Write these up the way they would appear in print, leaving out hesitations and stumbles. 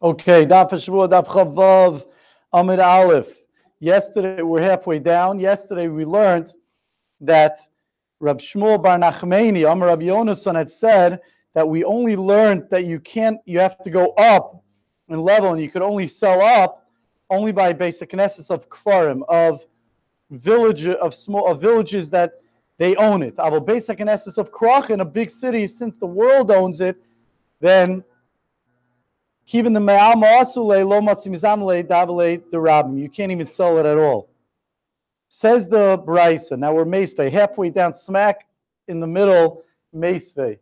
Okay, Daf Hashavua, Daf Chavav, Amid Aleph. Yesterday, we're halfway down. Yesterday, we learned that Rab Shmuel Bar Nachmani, Amar Rabbi Yonason, had said that we only learned that you have to go up in level, and you could only sell up only by basic knesses of kfarim, of villages that they own it. Avo basic knesses of krach in a big city, since the world owns it, then even the me'al ma'asule lo matzimizamle davale derabim. You can't even sell it at all. Says the Brisa. Now we're Meisvei, halfway down, smack in the middle, Meisvei.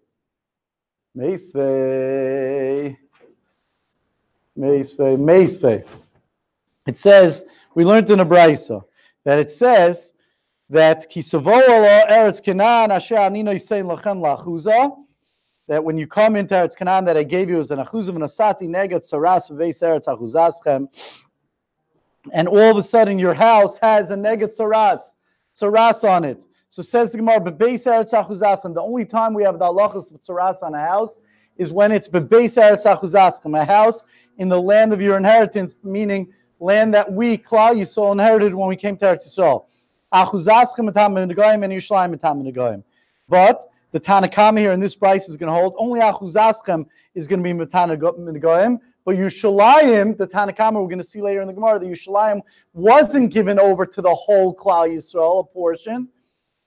It says, we learned in a Brisa, that it says that Kisavo ala Eretz Canaan asher anino yisein lachem la'achuza, that when you come into Eretz Canaan that I gave you as an achuzav v'nasati negat saras v'veis Eretz achuzaschem, and all of a sudden your house has a negat saras on it. So says the Gemara, bebeis Eretz achuzaschem, the only time we have the halachas of saras on a house is when it's bebeis Eretz achuzaschem, a house in the land of your inheritance, meaning land that we, Klal Yisrael, inherited when we came to Eretz Yisrael. Achuzaschem etam v'negoyim and Yerushalayim etam v'negoyim. But the Tanakama here in this price is going to hold only Achuzaschem is going to be Metanah, but Yerushalayim, the Tanakama we're going to see later in the Gemara, the Yerushalayim wasn't given over to the whole Klal Yisrael, a portion.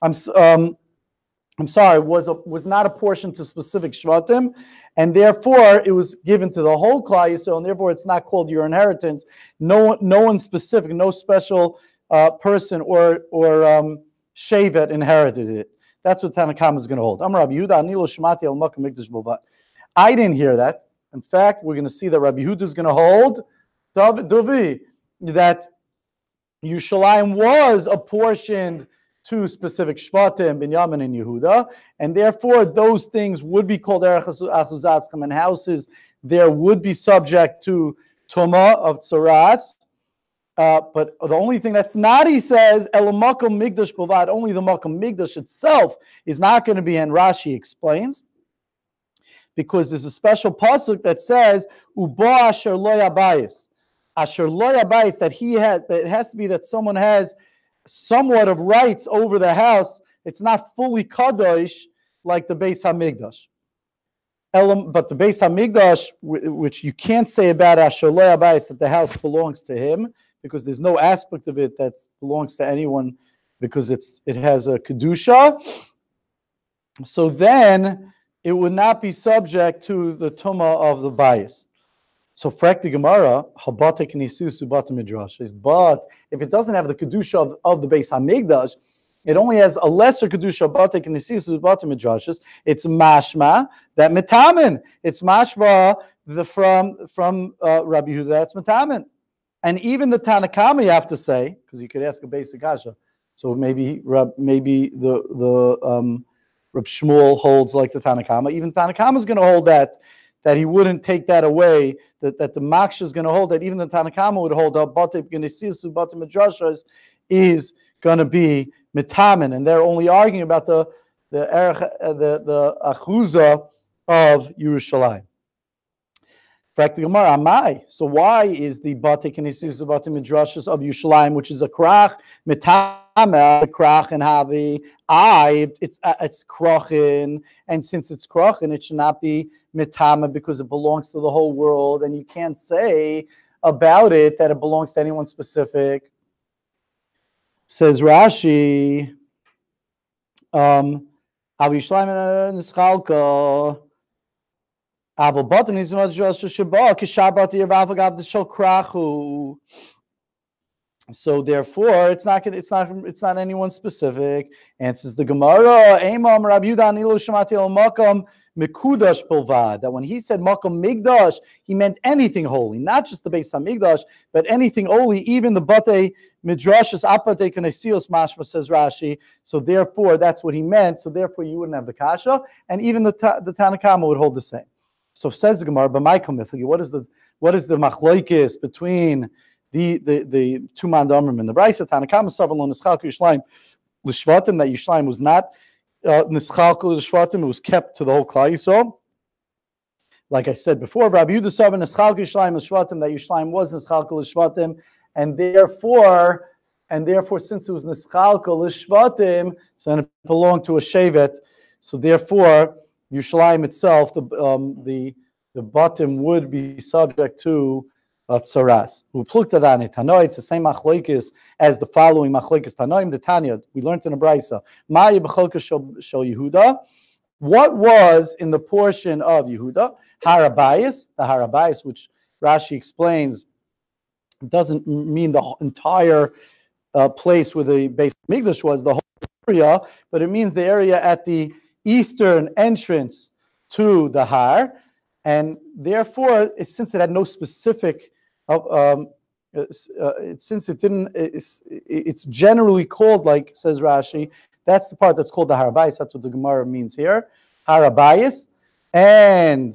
I'm sorry, was not a portion to specific Shvatim, and therefore it was given to the whole Klal Yisrael, and therefore it's not called your inheritance. No one specific, no special person or Shevet inherited it. That's what Tanakama is going to hold. I didn't hear that. In fact, we're going to see that Rabbi Yehuda is going to hold that Yerushalayim was apportioned to specific Shvatim, Binyamin, and Yehuda, and therefore those things would be called Erech Achuzaschem, and houses there would be subject to Tumah of Tzaras. But the only thing that's not, he says, Elamakom Migdash Bavad, only the Makom Migdash itself is not going to be, and Rashi explains, because there's a special pasuk that says, Uba Asher Lo Yabayis. Asher Lo Yabayis, that it has to be that someone has somewhat of rights over the house. It's not fully Kadosh like the Beis HaMikdash. But the Beis HaMikdash, which you can't say about Asher Lo Yabayis, that the house belongs to him, because there's no aspect of it that belongs to anyone, because it has a kedusha. So then it would not be subject to the tumah of the bias. So frak the Gemara, habatek nisus ubata midrash. But if it doesn't have the kedusha of the Beis Hamikdash, it only has a lesser kedusha, batek nisus ubata midrashas. It's mashma that mitamin. It's mashma from Rabbi Yehuda. That's mitamin. And even the Tanakama, you have to say, because you could ask a basic kasha. So maybe the Reb Shmuel holds like the Tanakama. Even Tanakama is going to hold that he wouldn't take that away. That the Maksha is going to hold that. Even the Tanakama would hold up. Batei Gnesisu Batei Midrashas is going to be mitamin, and they're only arguing about the achuza of Yerushalayim. So why is the Batei Knesses Batei Midrashas of Yerushalayim, which is a krach mitama, krach and havi, it's krachin, and since it's krachin, it should not be mitama because it belongs to the whole world, and you can't say about it that it belongs to anyone specific. Says Rashi, Av Yerushalayim nischalka. So therefore, it's not anyone specific. Answers the Gemara. That when he said Makom Migdash, he meant anything holy, not just the Beis Hamikdash, but anything holy, even the Batei Midrashas Apatei Knesios Mashma, says Rashi. So therefore, that's what he meant. So therefore, you wouldn't have the kasha, and even the Tanakama would hold the same. So says the Gemara, what is the machloikis between the two mandamrim and the Brisa? Tanakama savalon nischalku Yerushalayim l'shvatim, that Yerushalayim was not nischalku l'shvatim, it was kept to the whole Klal Yisrael. like I said before, Rabbi Yehuda Saba Neschalka Yishlayim L'Shvatim, that Yishlayim was Neschalka L'Shvatim, and therefore, since it was Neschalka L'Shvatim, so then it belonged to a Shevet, so therefore, Yishlayim itself, the bottom would be subject to tsaras. It's the same machlokes as the following machlokes Tanoim. The Tanya we learned in the Brisa. Ma'ya b'cholka shel Yehuda. What was in the portion of Yehuda? Harabayis, the Harabayis, which Rashi explains, doesn't mean the entire place where the base of Megillah was, the whole area, but it means the area at the eastern entrance to the Har, and therefore, since it had no specific, since it didn't, it's generally called, like says Rashi, that's the part that's called the Harabayis. That's what the Gemara means here. Harabayis and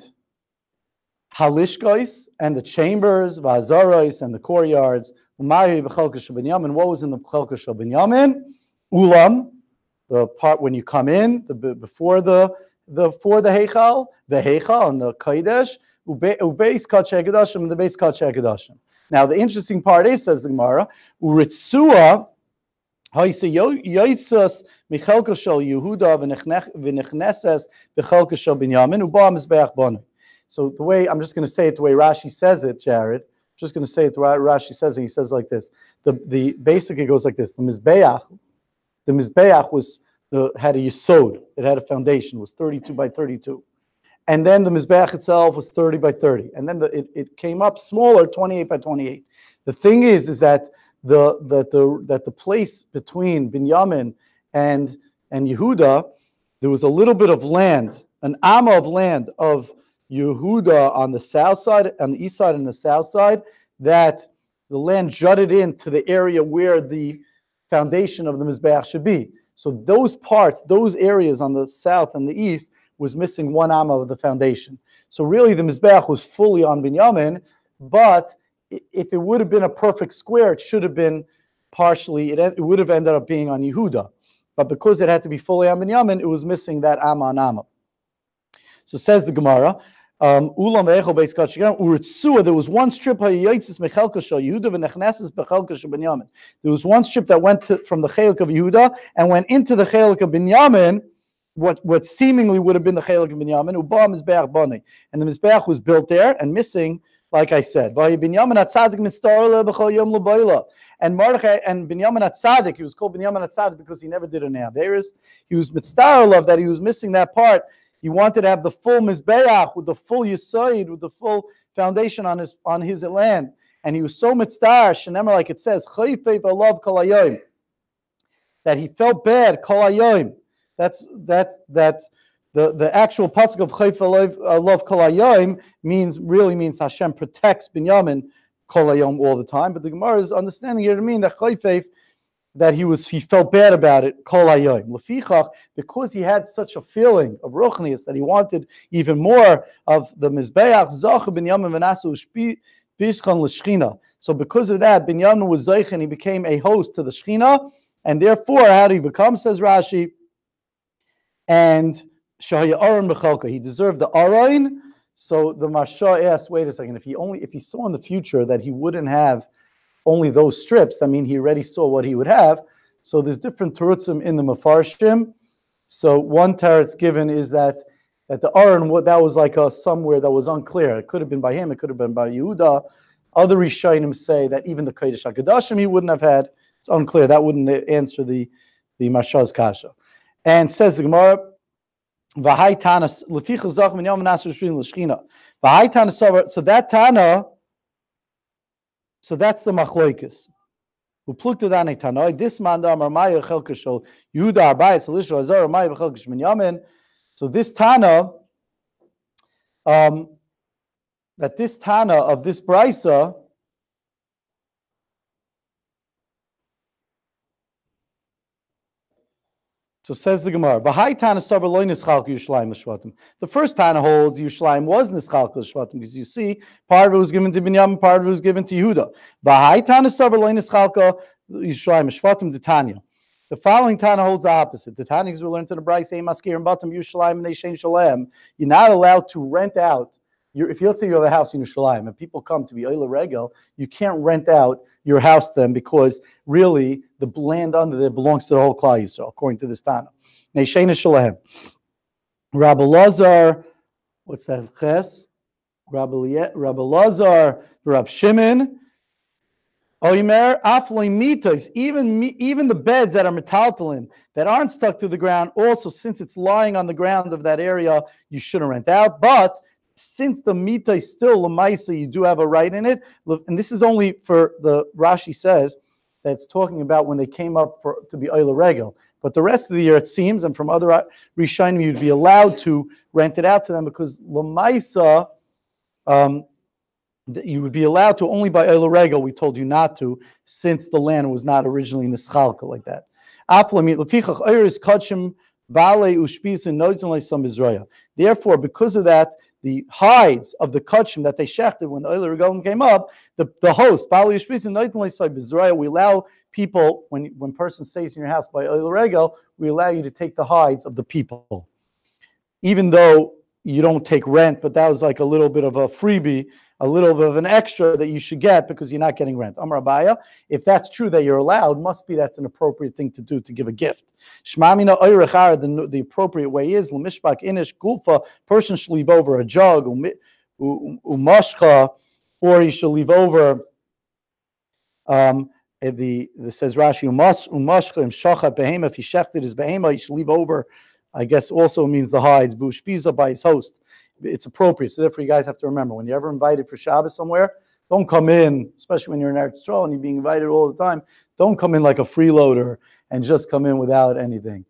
Halishkois and the chambers, Vazarois and the courtyards. And what was in the Chelka Shel Binyamin? Ulam, the part when you come in, before the Heichal, the Heichal and the Kodesh, Ubeis Kachei Kedashim and the Beis Kachei Kedashim. Now the interesting part is, says the Gemara, Uritzua. So the way, I'm just going to say it the way Rashi says it, Jared. Just going to say it the way Rashi says it. He says like this. The basically goes like this. The Mizbeach had a yesod. It had a foundation. It was 32 by 32. And then the Mizbeach itself was 30 by 30. And then it came up smaller, 28 by 28. The thing is that the place between Binyamin and Yehuda, there was a little bit of land, an amma of land of Yehuda on the south side, on the east side and the south side, that the land jutted into the area where the foundation of the Mizbeach should be. So those parts, those areas on the south and the east, was missing one amma of the foundation. So really the Mizbeach was fully on Binyamin, but if it would have been a perfect square, it should have been partially, it would have ended up being on Yehuda. But because it had to be fully on Binyamin, it was missing that amma on amma. So says the Gemara, there was one strip there was one strip that went from the Chelik of Yehuda and went into the Chelik of Binyamin, what seemingly would have been the Chelik of Binyamin, and the Mizbeach was built there and missing, like I said. And Mordechai and Binyamin Atzadik, he was called Binyamin Atzadik because he never did an Averis. He was mitzdarel that he was missing that part. He wanted to have the full Mizbeach with the full Yesod, with the full foundation on his land. And he was so mitzvah, shenemar, like it says, chayfev alav kol hayoim, that he felt bad kol hayoim. That's the actual pasuk of chayfev alav kol hayoim really means Hashem protects Binyamin kol hayom all the time. But the Gemara is understanding here to mean that chayfev, that he felt bad about it kol hayoim. Lefichach, because he had such a feeling of ruchnius that he wanted even more of the mizbeach, zach Binyamin v'nasu so because of that, Binyamin was Zeich and he became a host to the Shechina, and therefore, how did he become, says Rashi, and Shahaya Aron B'chalka, he deserved the Aron. So the Marsha asked, wait a second, if he saw in the future that he wouldn't have only those strips, that means he already saw what he would have. So there's different terutzim in the Mefarshim. So one teretz given is that the Aron, that was like somewhere that was unclear. It could have been by him, it could have been by Yehuda. Other Rishonim say that even the Kodesh HaKadoshim he wouldn't have had. It's unclear. That wouldn't answer the Mashal's Kasha. And says the Gemara, V'hai Tana, L'ficha Zach Minyan Menasher Shrin L'Shchina. V'hai Tana, so that Tana, so that's the Machloikis. Uplukta Tana, this man da Amar Maya Chelkashol, Yehuda Arbayis, Elisha Azar, Maya Chelkash Minyamin. So this Tana, that this Tana of this Brisa, so says the Gemara, B'hai Tana Savar Lo Nischalka Yerushalayim L'Shvatim. The first Tana holds Yerushalayim was Nischalka L'Shvatim, because you see, part of it was given to Binyamin, part of it was given to Yehuda. B'hai Tana Savar Lo Nischalka Yerushalayim L'Shvatim D'Tanya. The following Tana holds the opposite. The Tana, because we learned to the Brisa, Maskir and Batam Yerushalayim and Neishen Shalem, you're not allowed to rent out if let's say you have a house in Yerushalayim and people come to be Oila Regel, you can't rent out your house to them because really the land under there belongs to the whole Klal Yisrael, according to this Tana. Neishena Shalahem. Rabbi Lazar, what's that? Ches? Rabbi Lazar, Rabbi Shimon. Oimer afloi mitos, even the beds that are metaltalin that aren't stuck to the ground, also since it's lying on the ground of that area, you shouldn't rent out. But since the mita is still lemaisa, you do have a right in it. And this is only for the Rashi says that's talking about when they came up to be Oila Regel. But the rest of the year, it seems, and from other Rishonim, you'd be allowed to rent it out to them because lemaisa. You would be allowed to only by Oila Regel. We told you not to, since the land was not originally nischalka like that. Therefore, because of that, the hides of the kachim that they shechted when the Oila Regel came up, the host, we allow people, when person stays in your house by Oila Regel, we allow you to take the hides of the people. Even though you don't take rent, but that was like a little bit of a freebie, a little bit of an extra that you should get because you're not getting rent. Amar Abaya, if that's true that you're allowed, must be that's an appropriate thing to do, to give a gift. Shmamina oirechar, the appropriate way is l'mishpak inish gulfa, person should leave over a jug, umashcha, or he should leave over says Rashi, umashcha imshachat behema, if he shechted his behema, he should leave over, I guess also means the hides, bushpiza by his host. It's appropriate. So therefore, you guys have to remember, when you're ever invited for Shabbos somewhere, don't come in, especially when you're in Eretz Yisrael and you're being invited all the time, don't come in like a freeloader and just come in without anything.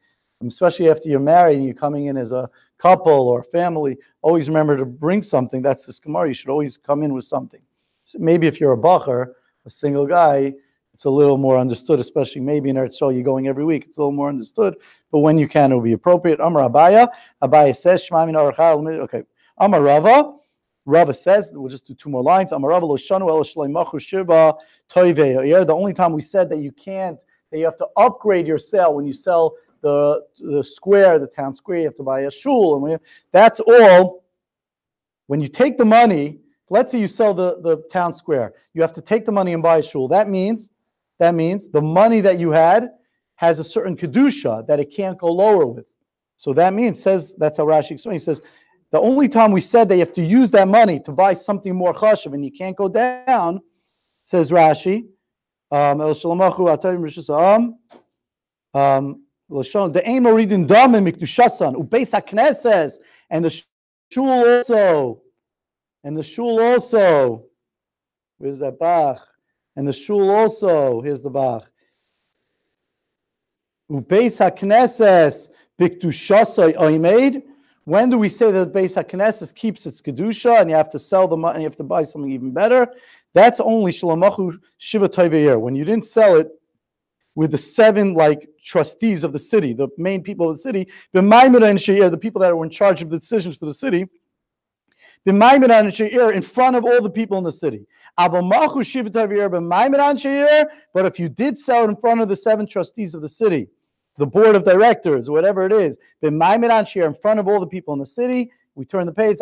Especially after you're married and you're coming in as a couple or family, always remember to bring something. That's the Gemara. You should always come in with something. So maybe if you're a bacher, a single guy, it's a little more understood, especially maybe in Eretz Yisrael, you're going every week. It's a little more understood. But when you can, it will be appropriate. Amar Abaya. Abaya says, Shema min arachal. Okay. Amar Rava. Rava says, we'll just do two more lines. Amar Rava lo shanu el shleimachu shiva toivei. The only time we said that you can't, that you have to upgrade your sale when you sell the square, the town square, you have to buy a shul. And that's all. When you take the money, let's say you sell the town square, you have to take the money and buy a shul. That means the money that you had has a certain kedusha that it can't go lower with. So that means, that's how Rashi explains. He says, the only time we said that you have to use that money to buy something more chashav and you can't go down, says Rashi, and the shul also, where's that Bach? And the shul also, here's the Bach. Ubeis HaKnesses biktushasai oimed. When do we say that the Beis HaKnesses keeps its kedusha and you have to sell the money, you have to buy something even better? That's only shalamachu shiva tovei. When you didn't sell it with the 7 trustees of the city, the main people of the city, the people that were in charge of the decisions for the city, in front of all the people in the city. But if you did sell it in front of the 7 trustees of the city, the board of directors, whatever it is, in front of all the people in the city, we turn the page.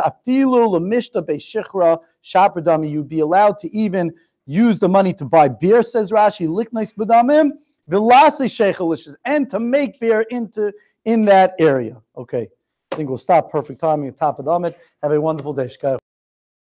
You'd be allowed to even use the money to buy beer, says Rashi, and to make beer in that area. Okay, I think we'll stop. Perfect timing at top of the Amid. Have a wonderful day.